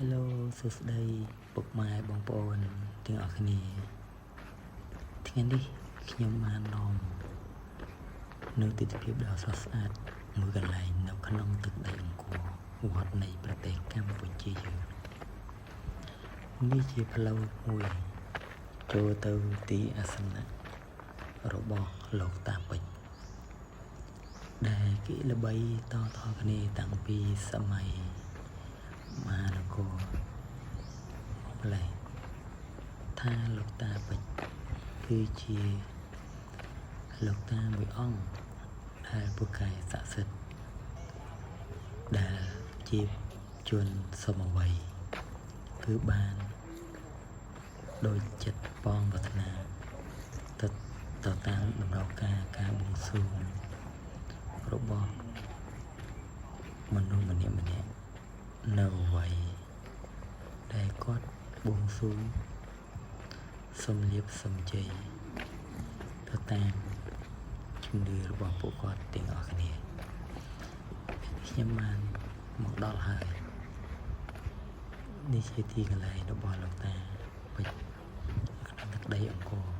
Hello សួស្តីពុកម៉ែបងប្អូនទាំងអស់គ្នាថ្ងៃនេះខ្ញុំបាននាំនៅទិដ្ឋភាពដ៏ស្រស់ស្អាតមួយកន្លែងនៅក្នុងទឹកដីអង្គរវត្តនៃប្រទេសកម្ពុជាយើងនេះជាផ្លូវមួយចូលទៅទីអាសនៈរបស់លោកតាពេជ្រដែលគេល្បីតៗគ្នាតាំងពីសម័យមហានគរម្លេះថាលោកតាពេជ្រគឺជាលោកតាមួយអង្គដែលពូកែស័ក្តិសិទ្ធិដែលជាជនសមវ័យគឺបានដោយចិត្តបងប្រាថ្នាទៅតាមតម្រូវការបួងសួងរបស់មនុស្សម្នាក់នៅវ័យដែលគាត់បួងសួងសំលៀបសំជ័យទៅតាមជំនឿរបស់ពួកគាត់ទាំងអស់គ្នាខ្ញុំបានមកដល់ហើយនេះជាទីកន្លែងរបស់លោកតាពេជ្រក្នុងទឹកដីអង្គរ